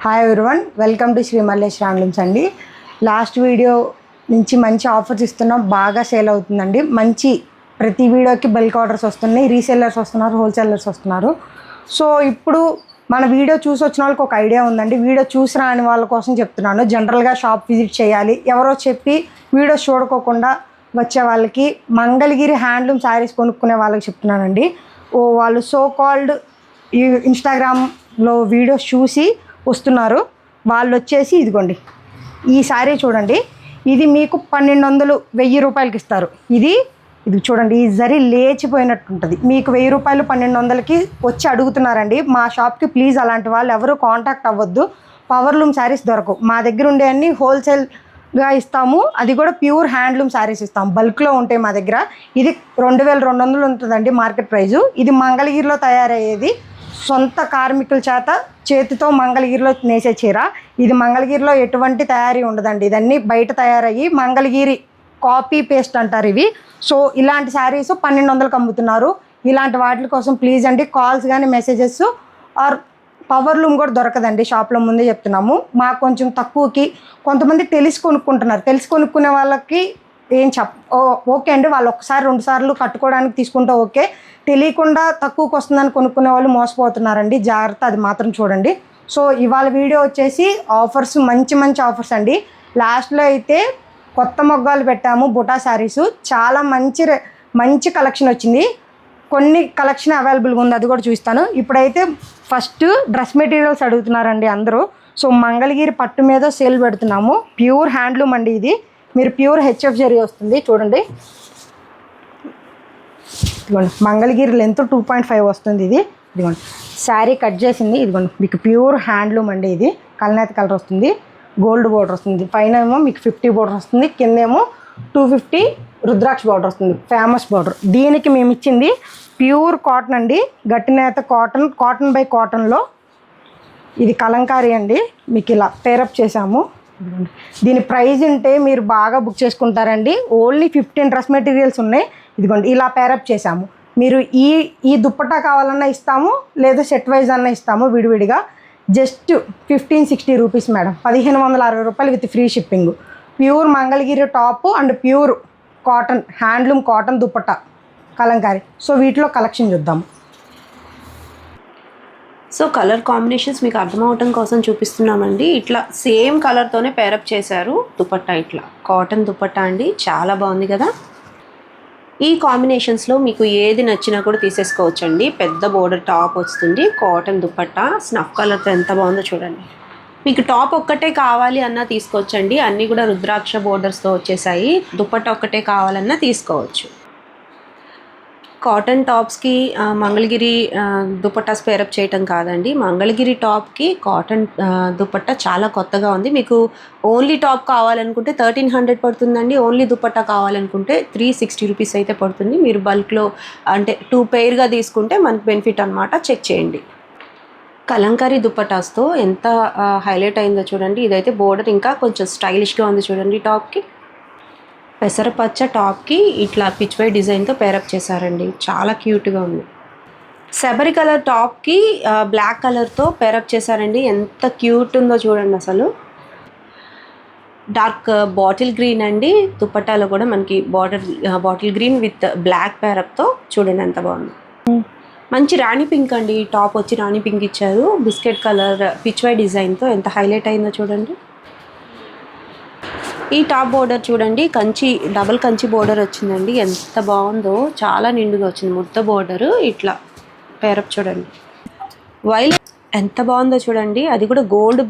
Hi everyone, welcome to Shri Mallesh handlooms అండి. Last video నుంచి మంచి ఆఫర్స్ ఇస్తున్నాం, బాగా సేల్ అవుతుందండి. మంచి ప్రతి వీడియోకి బల్క్ ఆర్డర్స్ వస్తున్నాయి, రీసేలర్స్ వస్తున్నారు, హోల్సేలర్స్ వస్తున్నారు. సో ఇప్పుడు మన వీడియో చూసి వచ్చిన వాళ్ళకి ఒక ఐడియా ఉందండి. వీడియో చూసి రాని వాళ్ళ కోసం చెప్తున్నాను. జనరల్గా షాప్ విజిట్ చేయాలి, ఎవరో చెప్పి వీడియో చూడకోకుండా వచ్చే వాళ్ళకి, మంగళగిరి హ్యాండ్లూమ్ శారీస్ కొనుక్కునే వాళ్ళకి చెప్తున్నానండి. వాళ్ళు సో కాల్డ్ ఈ ఇన్స్టాగ్రామ్లో వీడియోస్ చూసి వస్తున్నారు. వాళ్ళు వచ్చేసి ఇదిగోండి, ఈ శారీ చూడండి, ఇది మీకు 1200 1000 రూపాయలకి ఇస్తారు. ఇది చూడండి, ఈ జరీ లేచిపోయినట్టు ఉంటుంది. మీకు 1000 రూపాయలు 1200కి వచ్చి అడుగుతున్నారండి. మా షాప్కి ప్లీజ్ అలాంటి వాళ్ళు ఎవరు కాంటాక్ట్ అవ్వద్దు. పవర్లూమ్ శారీస్ దొరకవు. మా దగ్గర ఉండే అన్ని హోల్సేల్గా ఇస్తాము, అది కూడా ప్యూర్ హ్యాండ్లూమ్ శారీస్ ఇస్తాము. బల్క్లో ఉంటాయి మా దగ్గర. ఇది 2200 ఉంటుందండి మార్కెట్ ప్రైజు. ఇది మంగళగిరిలో తయారయ్యేది, సొంత కార్మికుల చేతితో మంగళగిరిలో నేసే చీర. ఇది మంగళగిరిలో ఎటువంటి తయారీ ఉండదండి, ఇదన్నీ బయట తయారయ్యి మంగళగిరి కాపీ పేస్ట్ అంటారు ఇవి. సో ఇలాంటి శారీస్ 1200కి అమ్ముతున్నారు. ఇలాంటి వాటి కోసం ప్లీజ్ అండి, కాల్స్ కానీ మెసేజెస్ ఆర్ పవర్లూమ్ కూడా దొరకదండి షాప్లో, ముందే చెప్తున్నాము. మాకు కొంచెం తక్కువకి, కొంతమంది తెలిసి కొనుక్కుంటున్నారు. తెలిసి కొనుక్కునే వాళ్ళకి ఏం ఓకే అండి, వాళ్ళు ఒకసారి 2 సార్లు కట్టుకోవడానికి తీసుకుంటే ఓకే. తెలియకుండా తక్కువకి వస్తుందని కొనుక్కునే వాళ్ళు మోసపోతున్నారండి, జాగ్రత్త, అది మాత్రం చూడండి. సో ఇవాళ వీడియో వచ్చేసి ఆఫర్స్, మంచి ఆఫర్స్ అండి. లాస్ట్లో అయితే కొత్త మొగ్గాలు పెట్టాము, బుటా శారీస్, చాలా మంచి కలెక్షన్ వచ్చింది. కొన్ని కలెక్షన్ అవైలబుల్గా ఉంది, అది కూడా చూస్తాను. ఇప్పుడైతే ఫస్ట్ డ్రెస్ మెటీరియల్స్ అడుగుతున్నారండి అందరూ. సో మంగళగిరి పట్టు మీద సేల్ పెడుతున్నాము. ప్యూర్ హ్యాండ్లూమ్ అండి ఇది. మీరు ప్యూర్ హెచ్ఎఫ్ జరీ వస్తుంది చూడండి. ఇదిగోండి, మంగళగిరి లెంత్ 2.5 వస్తుంది. ఇదిగోండి శారీ కట్ చేసింది. ఇదిగోండి మీకు ప్యూర్ హ్యాండ్లూమ్ అండి. ఇది కల్నేత కలర్ వస్తుంది, గోల్డ్ బోర్డర్ వస్తుంది. పైన ఏమో మీకు 50 బోర్డర్ వస్తుంది, కిందేమో 250 రుద్రాక్ష బోర్డర్ వస్తుంది, ఫేమస్ బోర్డర్. దీనికి మేము ఇచ్చింది ప్యూర్ కాటన్ అండి, గట్టినేత కాటన్ బై కాటన్లో. ఇది కలంకారీ అండి, మీకు ఇలా పేరప్ చేసాము. దీని ప్రైజ్ ఉంటే మీరు బాగా బుక్ చేసుకుంటారండి. ఓన్లీ 15 డ్రెస్ మెటీరియల్స్ ఉన్నాయి. ఇదిగోండి ఇలా పేరప్ చేసాము. మీరు ఈ దుప్పట్టా కావాలన్నా ఇస్తాము, లేదా సెట్ వైజ్ అన్నా ఇస్తాము విడివిడిగా. జస్ట్ 1560 రూపీస్ మేడం, 1560 రూపాయలు with free shipping. Pure Mangalagiri top and pure cotton handloom cotton dupatta Kalamkari. So వీటిలో కలెక్షన్ చూద్దాము. సో కలర్ కాంబినేషన్స్ మీకు అర్థమవటం కోసం చూపిస్తున్నామండి. ఇట్లా సేమ్ కలర్తోనే పేరప్ చేశారు దుపట్టా. ఇట్లా కాటన్ దుపట్టా అండి, చాలా బాగుంది కదా. ఈ కాంబినేషన్స్లో మీకు ఏది నచ్చినా కూడా తీసేసుకోవచ్చండి. పెద్ద బోర్డర్ టాప్ వస్తుంది, కాటన్ దుపట్టా, స్నఫ్ కలర్తో ఎంత బాగుందో చూడండి. మీకు టాప్ ఒక్కటే కావాలి అన్నా తీసుకోవచ్చండి. అన్నీ కూడా రుద్రాక్ష బోర్డర్స్తో వచ్చేసాయి. దుపట్టా ఒక్కటే కావాలన్నా తీసుకోవచ్చు. కాటన్ టాప్స్కి మంగళగిరి దుపట్టాస్ పేరప్ చేయటం కాదండి, మంగళగిరి టాప్కి కాటన్ దుపట్టా చాలా కొత్తగా ఉంది. మీకు ఓన్లీ టాప్ కావాలనుకుంటే 1300 పడుతుందండి. ఓన్లీ దుపట్టా కావాలనుకుంటే 360 రూపీస్ అయితే పడుతుంది. మీరు బల్క్లో అంటే 2 పెయిర్గా తీసుకుంటే మనకు బెనిఫిట్ అనమాట. చెక్ చేయండి. కలంకారీ దుపట్టాస్తో ఎంత హైలైట్ అయిందో చూడండి. ఇదైతే బోర్డర్ ఇంకా కొంచెం స్టైలిష్గా ఉంది చూడండి. టాప్కి పెసరపచ్చ టాప్కి ఇట్లా పిచ్వై డిజైన్తో పేరప్ చేశారండి, చాలా క్యూట్గా ఉంది. శబరి కలర్ టాప్కి బ్లాక్ కలర్తో పేరప్ చేశారండి, ఎంత క్యూట్ ఉందో చూడండి అసలు. డార్క్ బాటిల్ గ్రీన్ అండి, దుపట్టాలో కూడా మనకి బాటిల్ గ్రీన్ విత్ బ్లాక్ పేరప్తో చూడండి ఎంత బాగుంది. మంచి రాణి పింక్ అండి, టాప్ వచ్చి రాణి పింక్ ఇచ్చారు. బిస్కెట్ కలర్ పిచ్వై డిజైన్తో ఎంత హైలైట్ అయిందో చూడండి. ఈ టాప్ బోర్డర్ చూడండి, డబుల్ కంచి బోర్డర్ వచ్చిందండి, ఎంత బాగుందో, చాలా నిండుగా వచ్చింది ముద్ద బోర్డరు. ఇట్లా పేరప్ చూడండి. వైలెట్ ఎంత బాగుందో చూడండి, అది కూడా గోల్డ్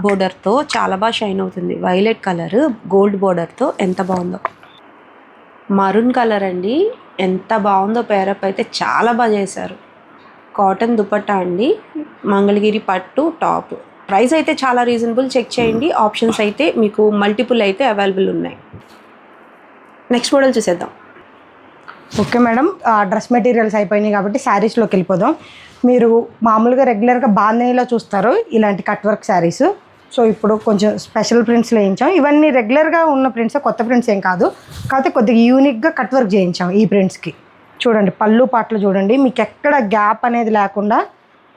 బోర్డర్తో చాలా బాగా షైన్ అవుతుంది. వైలెట్ కలర్ గోల్డ్ బోర్డర్తో ఎంత బాగుందో. మరూన్ కలర్ అండి, ఎంత బాగుందో పేరప్ అయితే, చాలా బాగా చేశారు. కాటన్ దుపట్టా అండి, మంగళగిరి పట్టు టాప్. ప్రైస్ అయితే చాలా రీజనబుల్, చెక్ చేయండి. ఆప్షన్స్ అయితే మీకు మల్టిపుల్ అయితే అవైలబుల్ ఉన్నాయి. నెక్స్ట్ మోడల్ చూసేద్దాం. ఓకే మేడం, డ్రెస్ మెటీరియల్స్ అయిపోయినాయి కాబట్టి శారీస్లోకి వెళ్ళిపోదాం. మీరు మామూలుగా రెగ్యులర్గా బాంధనీలో చూస్తారు ఇలాంటి కట్ వర్క్ శారీస్. సో ఇప్పుడు కొంచెం స్పెషల్ ప్రింట్స్లో వేయించాం. ఇవన్నీ రెగ్యులర్గా ఉన్న ప్రింట్స్, కొత్త ప్రింట్స్ ఏం కాదు, కాకపోతే కొద్దిగా యూనిక్గా కట్ వర్క్ చేయించాం ఈ ప్రింట్స్కి. చూడండి పళ్ళు పాటలు చూడండి, మీకు ఎక్కడ గ్యాప్ అనేది లేకుండా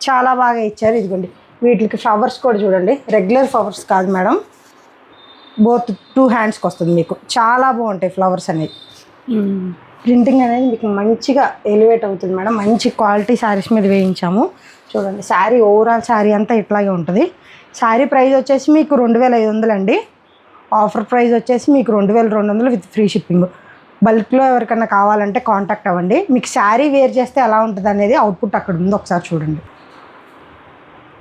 చాలా బాగా ఇచ్చారు. ఇదిగోండి వీటికి ఫ్లవర్స్ కూడా చూడండి, రెగ్యులర్ ఫ్లవర్స్ కాదు మేడం, బోత్ 2 హ్యాండ్స్కి వస్తుంది మీకు. చాలా బాగుంటాయి ఫ్లవర్స్ అనేవి. ప్రింటింగ్ అనేది మీకు మంచిగా ఎలివేట్ అవుతుంది మేడం. మంచి క్వాలిటీ శారీస్ మీద వేయించాము. చూడండి శారీ, ఓవరాల్ శారీ అంతా ఇట్లాగే ఉంటుంది. శారీ ప్రైస్ వచ్చేసి మీకు 2500 అండి. ఆఫర్ ప్రైస్ వచ్చేసి మీకు 2200 విత్ ఫ్రీ షిప్పింగ్. బల్క్లో ఎవరికైనా కావాలంటే కాంటాక్ట్ అవ్వండి. మీకు శారీ వేర్ చేస్తే ఎలా ఉంటుంది అనేది అవుట్పుట్ అక్కడ ఉంది, ఒకసారి చూడండి.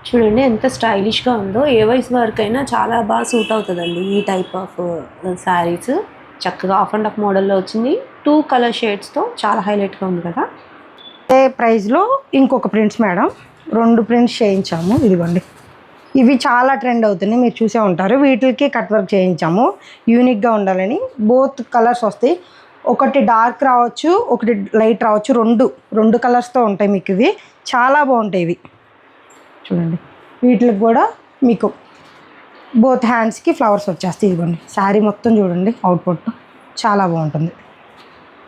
చూడండి ఎంత స్టైలిష్గా ఉందో. ఏ వయసు వరకైనా చాలా బాగా సూట్ అవుతుందండి ఈ టైప్ ఆఫ్ శారీస్. చక్కగా ఆఫ్ అండ్ ఆఫ్ మోడల్లో వచ్చింది. 2 కలర్ షేడ్స్తో చాలా హైలైట్గా ఉంది కదా. అదే ప్రైస్లో ఇంకొక ప్రింట్స్ మేడం, 2 ప్రింట్స్ చేయించాము. ఇదిగోండి, ఇవి చాలా ట్రెండ్ అవుతున్నాయి, మీరు చూసే ఉంటారు. వీటికి కట్ వర్క్ చేయించాము యూనిక్గా ఉండాలని. బోత్ కలర్స్ వస్తాయి, ఒకటి డార్క్ రావచ్చు, ఒకటి లైట్ రావచ్చు. రెండు కలర్స్తో ఉంటాయి మీకు. ఇవి చాలా బాగుంటాయి. ఇవి చూడండి, వీటికి కూడా మీకు బోత్ హ్యాండ్స్కి ఫ్లవర్స్ వచ్చేస్తాయి. ఇదిగోండి శారీ మొత్తం చూడండి, అవుట్పుట్ చాలా బాగుంటుంది.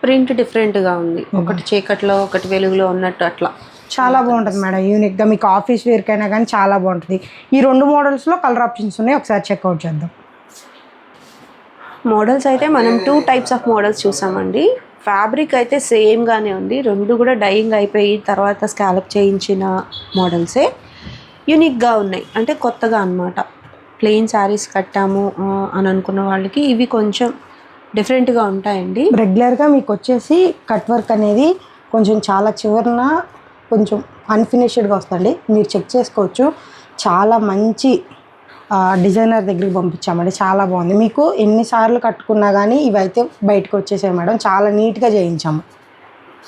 ప్రింట్ డిఫరెంట్గా ఉంది, ఒకటి చీకట్లో ఒకటి వెలుగులో ఉన్నట్టు అట్లా చాలా బాగుంటుంది మేడం. యూనిక్గా మీకు ఆఫీస్ వేర్కైనా కానీ చాలా బాగుంటుంది. ఈ 2 మోడల్స్లో కలర్ ఆప్షన్స్ ఉన్నాయి, ఒకసారి చెక్అవుట్ చేద్దాం. మోడల్స్ అయితే మనం 2 టైప్స్ ఆఫ్ మోడల్స్ చూసామండి. ఫ్యాబ్రిక్ అయితే సేమ్గానే ఉంది, 2 కూడా డైయింగ్ అయిపోయి తర్వాత స్కాలప్ చేయించిన మోడల్సే. యూనిక్గా ఉన్నాయి, అంటే కొత్తగా అన్నమాట. ప్లెయిన్ శారీస్ కట్టాము అని అనుకున్న వాళ్ళకి ఇవి కొంచెం డిఫరెంట్గా ఉంటాయండి. రెగ్యులర్గా మీకు వచ్చేసి కట్ వర్క్ అనేది కొంచెం చాలా చివరన కొంచెం అన్ఫినిష్డ్గా వస్తుంది, మీరు చెక్ చేసుకోవచ్చు. చాలా మంచి డిజైనర్ దగ్గరికి పంపించామండి, చాలా బాగుంది. మీకు ఎన్నిసార్లు కట్టుకున్నా కానీ ఇవైతే బయటకు వచ్చేసాయి మేడం. చాలా నీట్గా చేయించాము,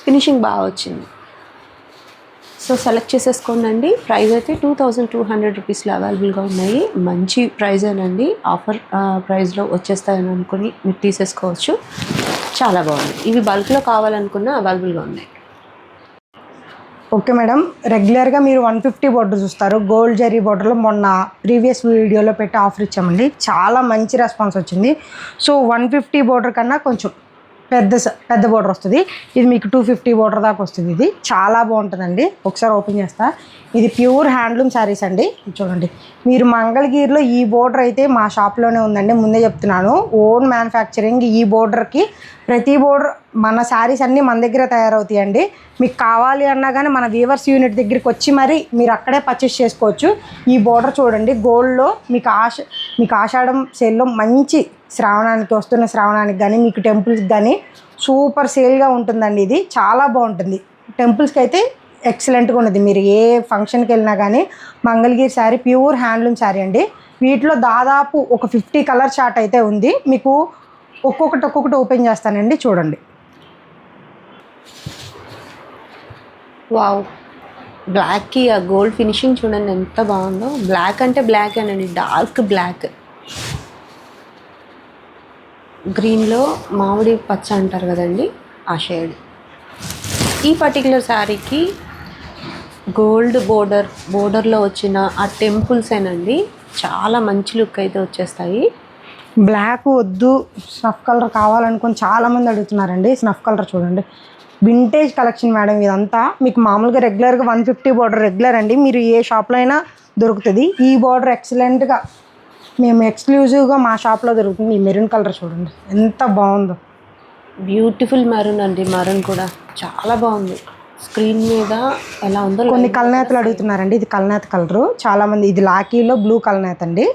ఫినిషింగ్ బాగా వచ్చింది. సో సెలెక్ట్ చేసేసుకోండి. ప్రైస్ అయితే 2200 రూపీస్లో అవైలబుల్గా ఉన్నాయి. మంచి ప్రైజేనండి, ఆఫర్ ప్రైస్లో వచ్చేస్తాయని అనుకుని మీరు తీసేసుకోవచ్చు. చాలా బాగుంది. ఇవి బల్క్లో కావాలనుకున్నా అవైలబుల్గా ఉన్నాయి. ఓకే మేడం, రెగ్యులర్గా మీరు 150 బోర్డర్ చూస్తారు. గోల్డ్ జరీ బోర్డర్లో మొన్న ప్రీవియస్ వీడియోలో పెట్టి ఆఫర్ ఇచ్చామండి, చాలా మంచి రెస్పాన్స్ వచ్చింది. సో 150 బోర్డర్ కన్నా కొంచెం పెద్ద బోర్డర్ వస్తుంది. ఇది మీకు 250 బోర్డర్ దాకా వస్తుంది. ఇది చాలా బాగుంటుందండి. ఒకసారి ఓపెన్ చేస్తా. ఇది ప్యూర్ హ్యాండ్లూమ్ శారీస్ అండి. చూడండి, మీరు మంగళగిరిలో ఈ బోర్డర్ అయితే మా షాప్లోనే ఉందండి, ముందే చెప్తున్నాను. Own manufacturing. ఈ బోర్డర్కి ప్రతి బోర్డర్ మన శారీస్ అన్నీ మన దగ్గర తయారవుతాయండి. మీకు కావాలి అన్నా కానీ మన వీవర్స్ యూనిట్ దగ్గరికి వచ్చి మరి మీరు అక్కడే పర్చేస్ చేసుకోవచ్చు. ఈ బోర్డర్ చూడండి, గోల్డ్లో మీకు ఆషాఢం సేల్లో మంచి వస్తున్న శ్రావణానికి కానీ మీకు టెంపుల్స్కి కానీ సూపర్ సేల్గా ఉంటుందండి. ఇది చాలా బాగుంటుంది. టెంపుల్స్కి అయితే ఎక్సలెంట్గా ఉన్నది. మీరు ఏ ఫంక్షన్కి వెళ్ళినా కానీ మంగళగిరి శారీ ప్యూర్ హ్యాండ్లూమ్ శారీ అండి. వీటిలో దాదాపు ఒక 50 కలర్ చార్ట్ అయితే ఉంది. మీకు ఒక్కొక్కటి ఓపెన్ చేస్తానండి, చూడండి. వావ్, బ్లాక్కి ఆ గోల్డ్ ఫినిషింగ్ చూడండి ఎంత బాగుందో. బ్లాక్ అంటే బ్లాక్ అనండి, డార్క్ బ్లాక్. గ్రీన్లో మామిడి పచ్చ అంటారు కదండి, ఆ షేడ్. ఈ పర్టికులర్ శారీకి గోల్డ్ బోర్డర్లో వచ్చిన ఆ టెంపుల్సేనండి చాలా మంచి లుక్ అయితే వచ్చేస్తాయి. బ్లాక్ వద్దు, స్నఫ్ కలర్ కావాలనుకుని చాలామంది అడుగుతున్నారండి. స్నఫ్ కలర్ చూడండి, వింటేజ్ కలెక్షన్ మేడం. ఇదంతా మీకు మామూలుగా రెగ్యులర్గా 150 బార్డర్ రెగ్యులర్ అండి, మీరు ఏ షాప్లో అయినా దొరుకుతుంది. ఈ బార్డర్ ఎక్సలెంట్గా మేము ఎక్స్క్లూజివ్గా మా షాప్లో దొరుకుతుంది. ఈ మెరూన్ కలర్ చూడండి ఎంత బాగుందో, బ్యూటిఫుల్ మెరూన్ అండి. మెరూన్ కూడా చాలా బాగుంది. స్క్రీన్ మీద ఎలా ఉందో. కొన్ని కల్నేతలు అడుగుతున్నారండి, ఇది కల్నేత కలరు చాలామంది. ఇది లాకీలో బ్లూ కల్నేత అండి.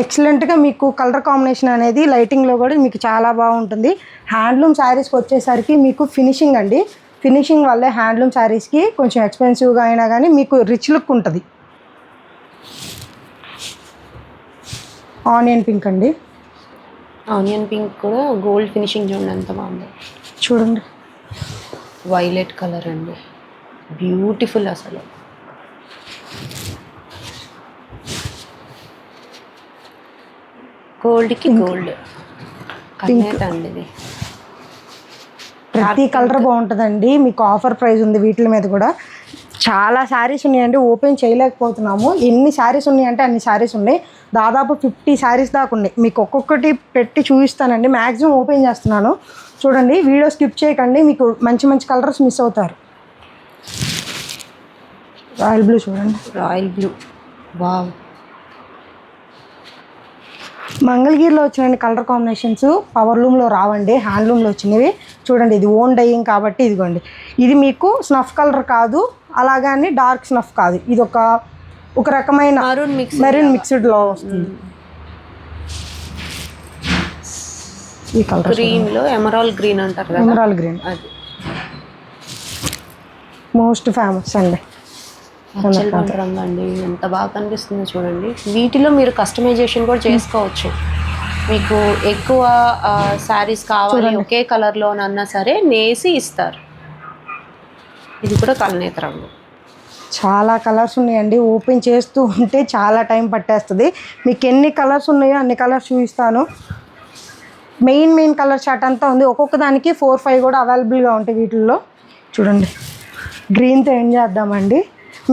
ఎక్సలెంట్గా మీకు కలర్ కాంబినేషన్ అనేది లైటింగ్లో కూడా మీకు చాలా బాగుంటుంది. హ్యాండ్లూమ్ శారీస్కి వచ్చేసరికి మీకు ఫినిషింగ్ అండి, ఫినిషింగ్ వల్లే హ్యాండ్లూమ్ శారీస్కి కొంచెం ఎక్స్పెన్సివ్గా అయినా కానీ మీకు రిచ్ లుక్ ఉంటుంది. ఆనియన్ పింక్ అండి, ఆనియన్ పింక్ కూడా గోల్డ్ ఫినిషింగ్ చూడండి ఎంత బాగుంది. చూడండి వైలెట్ కలర్ అండి, బ్యూటిఫుల్ అసలు. గోల్డ్కి గోల్డ్ కల్నేత అండి ఇది. ప్రతి కలర్ బాగుంటుందండి. మీకు ఆఫర్ ప్రైస్ ఉంది వీటి మీద కూడా. చాలా శారీస్ ఉన్నాయండి, ఓపెన్ చేయలేకపోతున్నాము. ఎన్ని శారీస్ ఉన్నాయంటే అన్ని శారీస్ ఉన్నాయి. దాదాపు 50 శారీస్ దాకా ఉన్నాయి. మీకు ఒక్కొక్కటి పెట్టి చూపిస్తానండి, మ్యాక్సిమం ఓపెన్ చేస్తున్నాను. చూడండి, వీడియో స్కిప్ చేయకండి, మీకు మంచి మంచి కలర్స్ మిస్ అవుతారు. రాయల్ బ్లూ చూడండి. Royal blue, wow. మంగళగిరిలో వచ్చిన కలర్ కాంబినేషన్స్ పవర్ లూమ్లో రావండి, హ్యాండ్లూమ్లో వచ్చినవి. చూడండి ఇది ఓన్ డైయింగ్ కాబట్టి ఇదిగోండి. ఇది మీకు స్నఫ్ కలర్ కాదు, అలాగని డార్క్ స్నఫ్ కాదు, ఇది ఒక రకమైన మెరూన్ మిక్స్డ్లో వస్తుంది. ఈ కలర్ గ్రీన్లో ఎమరాల్డ్ గ్రీన్ అంటారు కదా, ఎమరాల్డ్ గ్రీన్ అది మోస్ట్ ఫేమస్ అండి. రంగు అండి, ఎంత బాగా కనిపిస్తుందో చూడండి. వీటిలో మీరు కస్టమైజేషన్ కూడా చేసుకోవచ్చు. మీకు ఎక్కువ శారీస్ కావాలి ఒకే కలర్లో అన్నా సరే నేసి ఇస్తారు. ఇది కూడా కలనేత రంగు. చాలా కలర్స్ ఉన్నాయండి, ఓపెన్ చేస్తూ ఉంటే చాలా టైం పట్టేస్తుంది. మీకు ఎన్ని కలర్స్ ఉన్నాయో అన్ని కలర్స్ చూపిస్తాను. మెయిన్ కలర్ చార్ట్ అంతా ఉంది, ఒక్కొక్క దానికి 4-5 కూడా అవైలబుల్గా ఉంటాయి వీటిల్లో. చూడండి గ్రీన్తో ఏం చేద్దామండి,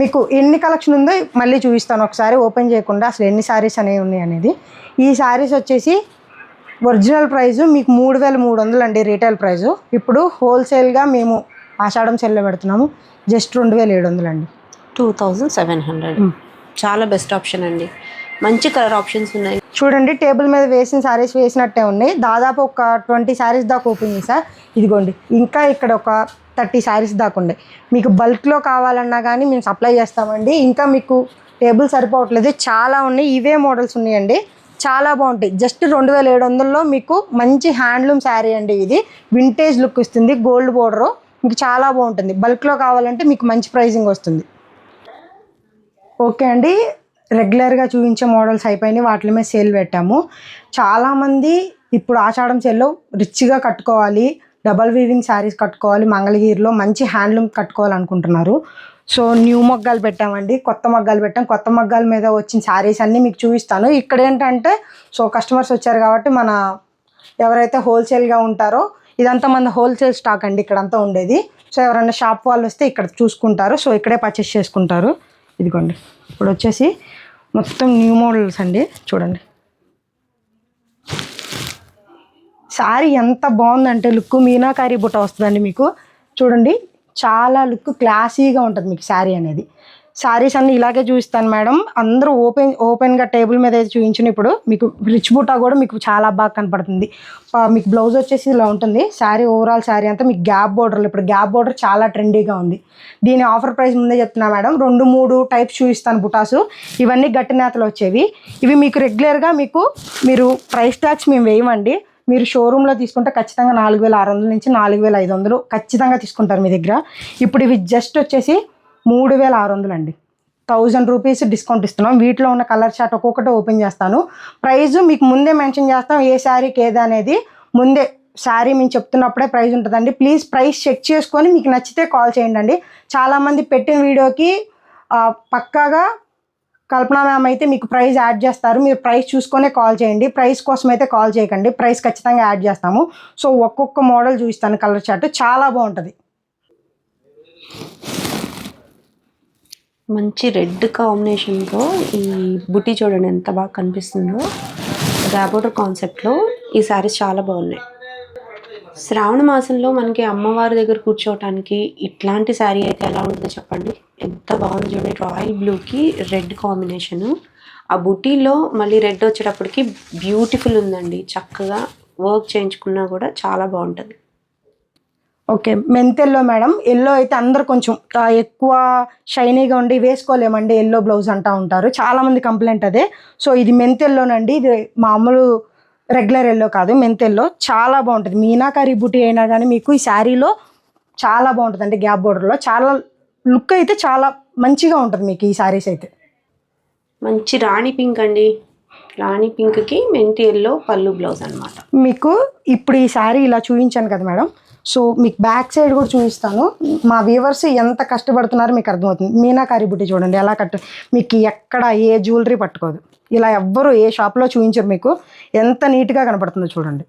మీకు ఎన్ని కలెక్షన్ ఉందో మళ్ళీ చూపిస్తాను ఒకసారి ఓపెన్ చేయకుండా, అసలు ఎన్ని శారీస్ అనేవి ఉన్నాయి అనేది. ఈ శారీస్ వచ్చేసి ఒరిజినల్ ప్రైజు మీకు 3300 అండి రీటైల్ ప్రైజు. ఇప్పుడు హోల్సేల్గా మేము ఆషాఢం సెల్లో పెడుతున్నాము, జస్ట్ 2700 అండి. 2700. చాలా బెస్ట్ ఆప్షన్ అండి, మంచి కలర్ ఆప్షన్స్ ఉన్నాయి. చూడండి టేబుల్ మీద వేసిన శారీస్ వేసినట్టే ఉన్నాయి. దాదాపు ఒక 20 శారీస్ దాకా ఓపెన్ చేసా. ఇదిగోండి ఇంకా ఇక్కడ ఒక 30 శారీస్ దాకా ఉన్నాయి. మీకు బల్క్లో కావాలన్నా కానీ మేము సప్లై చేస్తామండి. ఇంకా మీకు టేబుల్ సరిపోవట్లేదు, చాలా ఉన్నాయి. ఇవే మోడల్స్ ఉన్నాయండి, చాలా బాగుంటాయి. జస్ట్ 2700లో మీకు మంచి హ్యాండ్లూమ్ శారీ అండి. ఇది వింటేజ్ లుక్ ఇస్తుంది, గోల్డ్ బోర్డరు, మీకు చాలా బాగుంటుంది. బల్క్లో కావాలంటే మీకు మంచి ప్రైజింగ్ వస్తుంది. ఓకే అండి, రెగ్యులర్గా చూపించే మోడల్స్ అయిపోయినాయి, వాటి మీద సేల్ పెట్టాము. చాలామంది ఇప్పుడు ఆషాఢం సేల్లో రిచ్గా కట్టుకోవాలి, డబల్ వీవింగ్ శారీస్ కట్టుకోవాలి, మంగళగిరిలో మంచి హ్యాండ్లూమ్ కట్టుకోవాలనుకుంటున్నారు. సో న్యూ మగ్గాలు పెట్టామండి, కొత్త మగ్గాలు పెట్టాం. కొత్త మగ్గాల మీద వచ్చిన శారీస్ అన్నీ మీకు చూపిస్తాను. ఇక్కడ ఏంటంటే సో కస్టమర్స్ వచ్చారు కాబట్టి మన ఎవరైతే హోల్సేల్గా ఉంటారో ఇదంతా మన హోల్సేల్ స్టాక్ అండి ఇక్కడంతా ఉండేది. సో ఎవరైనా షాప్ వాళ్ళు వస్తే ఇక్కడ చూసుకుంటారు, సో ఇక్కడే పర్చేస్ చేసుకుంటారు. ఇదిగోండి ఇప్పుడు వచ్చేసి మొత్తం న్యూ మోడల్స్ అండి. చూడండి శారీ ఎంత బాగుందంటే లుక్, మీనాకారి బుట్ట వస్తుందండి మీకు. చూడండి చాలా లుక్ క్లాసీగా ఉంటుంది మీకు శారీ అనేది. శారీస్ అన్నీ ఇలాగే చూపిస్తాను మేడం, అందరూ ఓపెన్గా టేబుల్ మీద అయితే చూపించిన. ఇప్పుడు మీకు రిచ్ బుట్ట కూడా మీకు చాలా బాగా కనపడుతుంది. మీకు బ్లౌజ్ వచ్చేసి ఇలా ఉంటుంది. శారీ ఓవరాల్ శారీ అంతా మీకు గ్యాప్ బోర్డర్లు, ఇప్పుడు గ్యాప్ బోర్డర్ చాలా ట్రెండీగా ఉంది. దీని ఆఫర్ ప్రైస్ ముందే చెప్తున్నా మేడం, 2-3 టైప్స్ చూపిస్తాను బుటాసు. ఇవన్నీ గట్టి నేతలు వచ్చేవి. ఇవి మీకు రెగ్యులర్గా మీరు ప్రైస్ ట్యాగ్స్ మేము వేయమండి. మీరు షోరూంలో తీసుకుంటే ఖచ్చితంగా 4600 నుంచి 4500 ఖచ్చితంగా తీసుకుంటారు మీ దగ్గర. ఇప్పుడు ఇవి జస్ట్ వచ్చేసి 3600 అండి, 1000 రూపీస్ డిస్కౌంట్ ఇస్తున్నాం. వీటిలో ఉన్న కలర్ చార్ట్ ఒక్కొక్కటి ఓపెన్ చేస్తాను. ప్రైస్ మీకు ముందే మెన్షన్ చేస్తాం, ఏ శారీకి ఏది అనేది ముందే శారీ మేము చెప్తున్నప్పుడే ప్రైస్ ఉంటుందండి. ప్లీజ్ ప్రైస్ చెక్ చేసుకొని మీకు నచ్చితే కాల్ చేయండి అండి. చాలామంది పెట్టిన వీడియోకి పక్కాగా కల్పన మ్యామ్ అయితే మీకు ప్రైస్ యాడ్ చేస్తారు, మీరు ప్రైస్ చూసుకొనే కాల్ చేయండి. ప్రైస్ కోసం అయితే కాల్ చేయకండి, ప్రైస్ ఖచ్చితంగా యాడ్ చేస్తాము. సో ఒక్కొక్క మోడల్ చూపిస్తాను కలర్ చార్ట్, చాలా బాగుంటుంది. మంచి రెడ్ కాంబినేషన్తో ఈ బుట్టి చూడండి ఎంత బాగా కనిపిస్తుందో. గ్యాబోర్డర్ కాన్సెప్ట్లో ఈ శారీస్ చాలా బాగున్నాయి. శ్రావణ మాసంలో మనకి అమ్మవారి దగ్గర కూర్చోవటానికి ఇట్లాంటి శారీ అయితే ఎలా ఉంటుందో చెప్పండి, ఎంత బాగుంది చూడండి. రాయల్ బ్లూకి రెడ్ కాంబినేషను, ఆ బుటీలో మళ్ళీ రెడ్ వచ్చేటప్పటికి బ్యూటిఫుల్ ఉందండి. చక్కగా వర్క్ చేయించుకున్నా కూడా చాలా బాగుంటుంది. ఓకే మెంతెల్లో మేడం, ఎల్లో అయితే అందరు కొంచెం ఎక్కువ షైనీగా ఉండి వేసుకోలేమండి, ఎల్లో బ్లౌజ్ అంటూ ఉంటారు చాలామంది కంప్లైంట్ అదే. సో ఇది మెంతెల్లోనండి, ఇది మామూలు రెగ్యులర్ ఎల్లో కాదు, మెంతెల్లో చాలా బాగుంటుంది. మీనాకారి బుటీ అయినా కానీ మీకు ఈ శారీలో చాలా బాగుంటుంది అండి. గ్యాప్ బోర్డర్లో చాలా లుక్ అయితే చాలా మంచిగా ఉంటుంది మీకు ఈ శారీస్ అయితే. మంచి రాణి పింక్ అండి, రాణి పింక్కి మెంతి ఎల్లో పళ్ళు బ్లౌజ్ అనమాట. మీకు ఇప్పుడు ఈ శారీ ఇలా చూపించాను కదా మేడం, సో మీకు బ్యాక్ సైడ్ కూడా చూపిస్తాను. మా వ్యూవర్స్ ఎంత కష్టపడుతున్నారో మీకు అర్థమవుతుంది. మీనాకారి బుట్టి చూడండి ఎలా మీకు ఎక్కడ ఏ జ్యువెలరీ పట్టుకోదు, ఇలా ఎవ్వరు ఏ షాప్లో చూపించరు, మీకు ఎంత నీట్గా కనపడుతుందో చూడండి.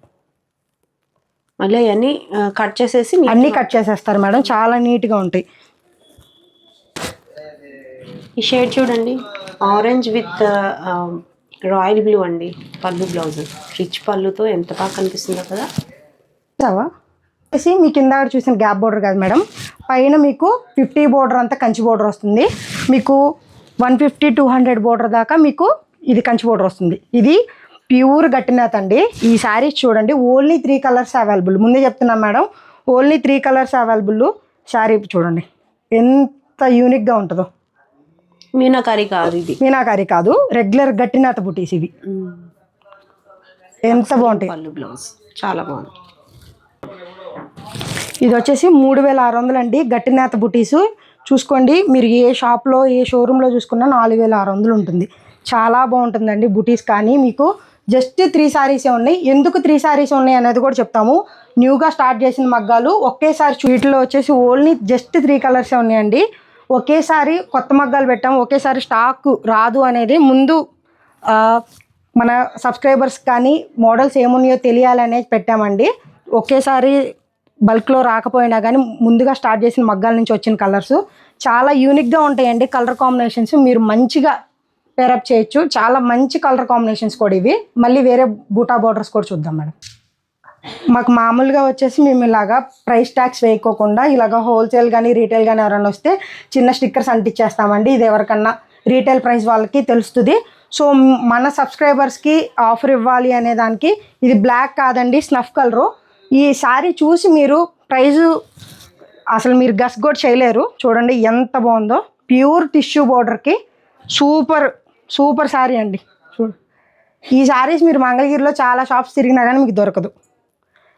మళ్ళీ అన్నీ కట్ చేసేసి అన్నీ కట్ చేసేస్తారు మేడం, చాలా నీట్గా ఉంటాయి. ఈ షేడ్ చూడండి, ఆరెంజ్ విత్ రాయల్ బ్లూ అండి, పళ్ళు బ్లౌజ్ రిచ్ పళ్ళుతో ఎంత బాగా కనిపిస్తుందో కదా. మీ కింద చూసిన గ్యాప్ బోర్డర్ కాదు మేడం, పైన మీకు 50 బోర్డర్ అంతా కంచి బోర్డర్ వస్తుంది. మీకు 150-200 బోర్డర్ దాకా మీకు ఇది కంచి బోర్డర్ వస్తుంది. ఇది ప్యూర్ గట్టినేత అండి. ఈ శారీస్ చూడండి, ఓన్లీ 3 కలర్స్ అవైలబుల్. ముందే చెప్తున్నాం madam, only 3 colours available. Sari చూడండి ఎంత యూనిక్గా ఉంటుందో. మీనాకారి కాదు, ఇది మీనాకారి కాదు, రెగ్యులర్ గట్టినేత బుటీస్ ఇవి. ఎంత బాగుంటాయి. పళ్ళు బ్లౌజ్ చాలా బాగుంది. ఇది వచ్చేసి 3600 అండి. గట్టినేత బుటీస్ చూసుకోండి, మీరు ఏ షాప్లో ఏ షోరూంలో చూసుకున్నా 4600 ఉంటుంది. చాలా బాగుంటుందండి బుటీస్. కానీ మీకు జస్ట్ 3 శారీసే ఉన్నాయి. ఎందుకు 3 శారీస్ ఉన్నాయి అనేది కూడా చెప్తాము. న్యూగా స్టార్ట్ చేసిన మగ్గాలు ఒకేసారి వీటిలో వచ్చేసి ఓన్లీ జస్ట్ 3 కలర్సే ఉన్నాయండి. ఒకేసారి కొత్త మగ్గాలు పెట్టాము, ఒకేసారి స్టాక్ రాదు అనేది ముందు మన సబ్స్క్రైబర్స్ కానీ మోడల్స్ ఏమున్నాయో తెలియాలనేది పెట్టామండి. ఒకేసారి బల్క్లో రాకపోయినా కానీ ముందుగా స్టార్ట్ చేసిన మగ్గాల నుంచి వచ్చిన కలర్స్ చాలా యూనిక్గా ఉంటాయండి. కలర్ కాంబినేషన్స్ మీరు మంచిగా పేరప్ చేయొచ్చు. చాలా మంచి కలర్ కాంబినేషన్స్ కూడా ఇవి. మళ్ళీ వేరే బూటా బోర్డర్స్ కూడా చూద్దాం మేడం. మాకు మామూలుగా వచ్చేసి మేము ఇలాగా ప్రైస్ ట్యాక్స్ వేయకోకుండా ఇలాగ హోల్సేల్ కానీ రీటైల్ కానీ ఎవరైనా వస్తే చిన్న స్టిక్కర్స్ అంటించేస్తామండి. ఇది ఎవరికన్నా రీటైల్ ప్రైస్ వాళ్ళకి తెలుస్తుంది. సో మన సబ్స్క్రైబర్స్కి ఆఫర్ ఇవ్వాలి అనే దానికి ఇది బ్లాక్ కాదండి, స్నఫ్ కలరు. ఈ శారీ చూసి మీరు ప్రైజు అసలు మీరు గస్ కూడా చేయలేరు. చూడండి ఎంత బాగుందో. ప్యూర్ టిష్యూ బోర్డర్కి సూపర్ శారీ అండి. చూడు, ఈ శారీస్ మీరు మంగళగిరిలో చాలా షాప్స్ తిరిగినా కానీ మీకు దొరకదు.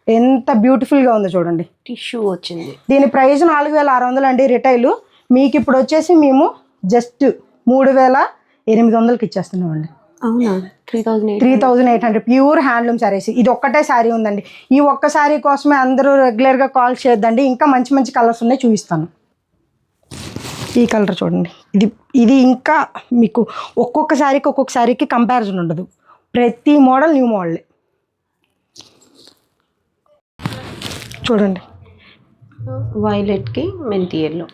ఎంత బ్యూటిఫుల్గా ఉందో చూడండి. టిష్యూ వచ్చింది. దీని ప్రైస్ 4600 అండి రిటైల్. మీకు ఇప్పుడు వచ్చేసి మేము జస్ట్ 3800కి ఇచ్చేస్తున్నామండి. అవునా? 3800 ప్యూర్ హ్యాండ్లూమ్ శారీస్. ఇది ఒక్కటే శారీ ఉందండి. ఈ ఒక్క శారీ కోసమే అందరూ రెగ్యులర్గా కాల్ చేయొద్దండి. ఇంకా మంచి మంచి కలర్స్ ఉన్నాయి, చూపిస్తాను. ఈ కలర్ చూడండి, ఇది ఇంకా మీకు ఒక్కొక్క శారీకి కంపారిజన్ ఉండదు. ప్రతి మోడల్ న్యూ మోడలే. చూడండి, వైలెట్కి మెంతి ఎల్లో.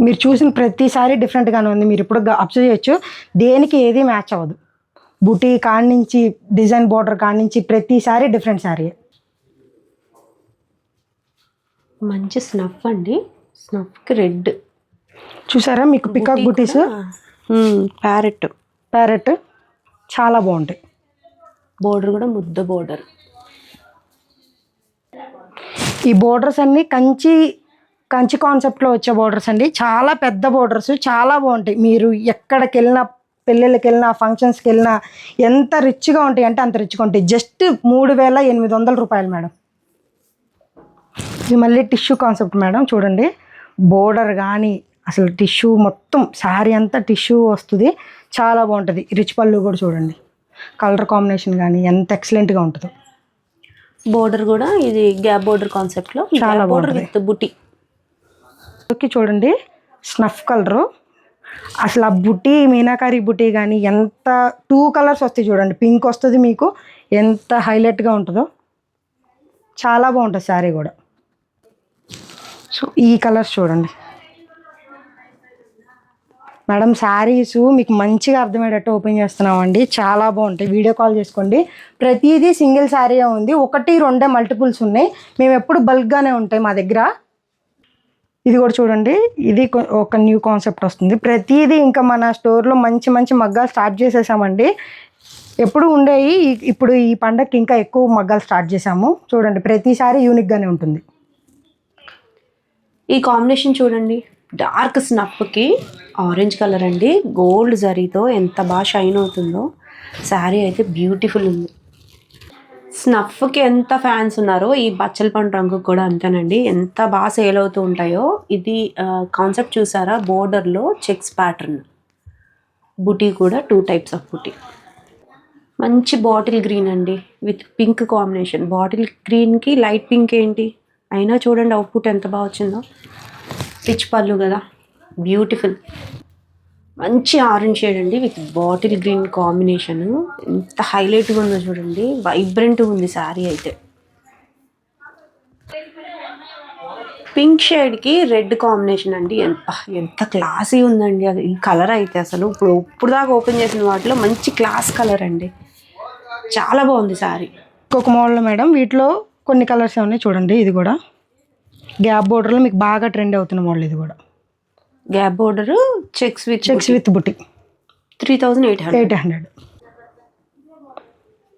మీరు చూసిన ప్రతిసారి డిఫరెంట్గానే ఉంది. మీరు ఇప్పుడు అబ్జర్వ్ చేయొచ్చు, దేనికి ఏది మ్యాచ్ అవ్వదు. బుటీ కాడి నుంచి డిజైన్ బోర్డర్ కాడి నుంచి ప్రతిసారి డిఫరెంట్ శారీ. మంచి స్నఫ్ అండి. స్నఫ్కి రెడ్ చూసారా? మీకు పికాక్ బుటీస్, ప్యారెట్ చాలా బాగుంటాయి. బోర్డర్ కూడా ముద్ద బోర్డర్. ఈ బోర్డర్స్ అన్నీ కంచి కాన్సెప్ట్లో వచ్చే బోర్డర్స్ అండి. చాలా పెద్ద బోర్డర్స్, చాలా బాగుంటాయి. మీరు ఎక్కడికి వెళ్ళినా, పెళ్ళిళ్ళకి వెళ్ళినా, ఫంక్షన్స్కి వెళ్ళినా ఎంత రిచ్గా ఉంటాయి అంటే అంత రిచ్గా ఉంటాయి. జస్ట్ 3800 రూపాయలు మేడం. ఇది మళ్ళీ టిష్యూ కాన్సెప్ట్ మేడం. చూడండి, బోర్డర్ కానీ అసలు టిష్యూ మొత్తం శారీ అంతా టిష్యూ వస్తుంది. చాలా బాగుంటుంది. రిచ్ పళ్ళు కూడా చూడండి, కలర్ కాంబినేషన్ కానీ ఎంత ఎక్సలెంట్గా ఉంటుందో. బోర్డర్ కూడా ఇది గ్యాప్ బోర్డర్ కాన్సెప్ట్లో చాలా బోర్డర్ విత్ బుటీ. చూడండి, స్నఫ్ కలరు. అసలు ఆ బుటీ, మీనాకారి బుటీ కానీ ఎంత 2 కలర్స్ వస్తాయి చూడండి. పింక్ వస్తుంది మీకు, ఎంత హైలైట్గా ఉంటుందో. చాలా బాగుంటుంది శారీ కూడా. సో ఈ కలర్స్ చూడండి మేడం. శారీస్ మీకు మంచిగా అర్థమయ్యేటట్టు ఓపెన్ చేస్తున్నామండి. చాలా బాగుంటాయి. వీడియో కాల్ చేసుకోండి. ప్రతిదీ సింగిల్ శారీ ఉంది, 1-2 మల్టిపుల్స్ ఉన్నాయి. మేము ఎప్పుడు బల్క్గానే ఉంటాయి మా దగ్గర. ఇది కూడా చూడండి, ఇది ఒక న్యూ కాన్సెప్ట్ వస్తుంది. ప్రతిదీ ఇంకా మన స్టోర్లో మంచి మంచి మగ్గాలు స్టార్ట్ చేసేసామండి. ఎప్పుడు ఉండేవి, ఇప్పుడు ఈ పండగకి ఇంకా ఎక్కువ మగ్గాలు స్టార్ట్ చేసాము. చూడండి, ప్రతిసారి యూనిక్గానే ఉంటుంది. ఈ కాంబినేషన్ చూడండి, డార్క్ స్నఫ్కి ఆరెంజ్ కలర్ అండి. గోల్డ్ జరీతో ఎంత బాగా షైన్ అవుతుందో. శారీ అయితే బ్యూటిఫుల్ ఉంది. స్నఫ్కి ఎంత ఫ్యాన్స్ ఉన్నారో ఈ బచ్చల పండు రంగుకి కూడా అంతేనండి. ఎంత బాగా సేల్ అవుతూ ఉంటాయో. ఇది కాన్సెప్ట్ చూసారా? బోర్డర్లో చెక్స్ ప్యాటర్న్. బుటీ కూడా 2 టైప్స్ ఆఫ్ బుటీ. మంచి బాటిల్ గ్రీన్ అండి విత్ పింక్ కాంబినేషన్. బాటిల్ గ్రీన్కి లైట్ పింక్ ఏంటి అయినా చూడండి అవుట్పుట్ ఎంత బాగా వచ్చిందో. రిచ్ పళ్ళు కదా, బ్యూటిఫుల్. మంచి ఆరెంజ్ షేడ్ అండి విత్ బాటిల్ గ్రీన్ కాంబినేషన్. ఎంత హైలైట్గా ఉందో చూడండి, వైబ్రెంట్గా ఉంది శారీ అయితే. పింక్ షేడ్కి రెడ్ కాంబినేషన్ అండి. ఎంత క్లాసీ ఉందండి అది. ఈ కలర్ అయితే అసలు ఇప్పుడు దాకా ఓపెన్ చేసిన వాటిలో మంచి క్లాస్ కలర్ అండి. చాలా బాగుంది శారీ. ఇంకొక మోడల్ మేడం, వీటిలో కొన్ని కలర్స్ ఉన్నాయి చూడండి. ఇది కూడా గ్యాప్ బోర్డర్లో మీకు బాగా ట్రెండ్ అవుతున్న మోడల్. ఇది కూడా గ్యాప్ బోర్డర్, చెక్స్ విత్ బుటీ 3800. 800.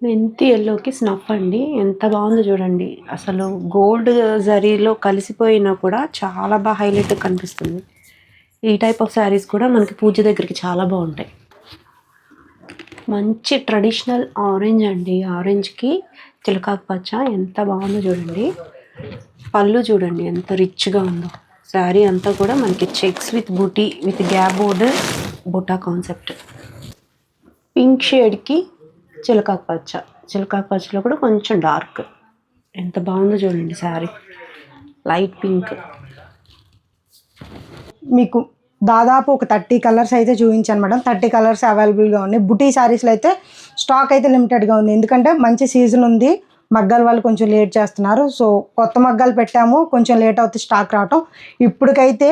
మెంతి ఎల్లోకి స్నఫ్ అండి, ఎంత బాగుందో చూడండి. అసలు గోల్డ్ జరీలో కలిసిపోయినా కూడా చాలా బాగా హైలైట్ కనిపిస్తుంది. ఈ టైప్ ఆఫ్ శారీస్ కూడా మనకి పూజ దగ్గరికి చాలా బాగుంటాయి. మంచి ట్రెడిషనల్ ఆరెంజ్ అండి, ఆరెంజ్కి చిలకాకు పచ్చ ఎంత బాగుందో చూడండి. పళ్ళు చూడండి ఎంత రిచ్గా ఉందో. శారీ అంతా కూడా మనకి checks with buti with gap border buta concept. Pink షేడ్కి చిలకాకు పచ్చ, చిలకాకు పచ్చలో కూడా కొంచెం డార్క్, ఎంత బాగుందో చూడండి శారీ. Light pink. మీకు దాదాపు ఒక 30 కలర్స్ అయితే చూపించాను మేడం. 30 కలర్స్ అవైలబుల్గా ఉన్నాయి. బుటీ శారీస్లో అయితే స్టాక్ అయితే లిమిటెడ్గా ఉంది, ఎందుకంటే మంచి సీజన్ ఉంది. మగ్గాల వాళ్ళు కొంచెం లేట్ చేస్తున్నారు. సో కొత్త మగ్గాలు పెట్టాము, కొంచెం లేట్ అవుతుంది స్టాక్ రావటం. ఇప్పటికైతే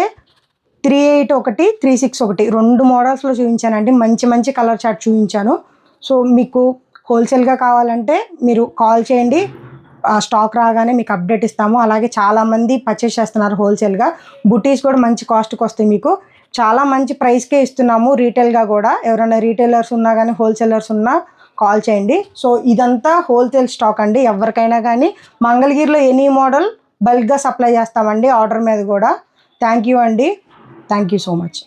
38 ఒకటి, 36 ఒకటి 2 మోడల్స్లో చూపించానండి. మంచి మంచి కలర్ చార్ట్ చూపించాను. సో మీకు హోల్సేల్గా కావాలంటే మీరు కాల్ చేయండి, ఆ స్టాక్ రాగానే మీకు అప్డేట్ ఇస్తాము. అలాగే చాలామంది పర్చేస్ చేస్తున్నారు హోల్సేల్గా. బుటీస్ కూడా మంచి కాస్ట్కి వస్తాయి, మీకు చాలా మంచి ప్రైస్కే ఇస్తున్నాము రీటైల్గా కూడా. ఎవరైనా రీటైలర్స్ ఉన్నా కానీ హోల్సేలర్స్ ఉన్నా కాల్ చేయండి. సో ఇదంతా హోల్సేల్ స్టాక్ అండి. ఎవరికైనా కానీ మంగళగిరిలో ఎనీ మోడల్ బల్క్గా సప్లై చేస్తామండి ఆర్డర్ మీద కూడా. థ్యాంక్ యూ అండి, థ్యాంక్ యూ సో మచ్.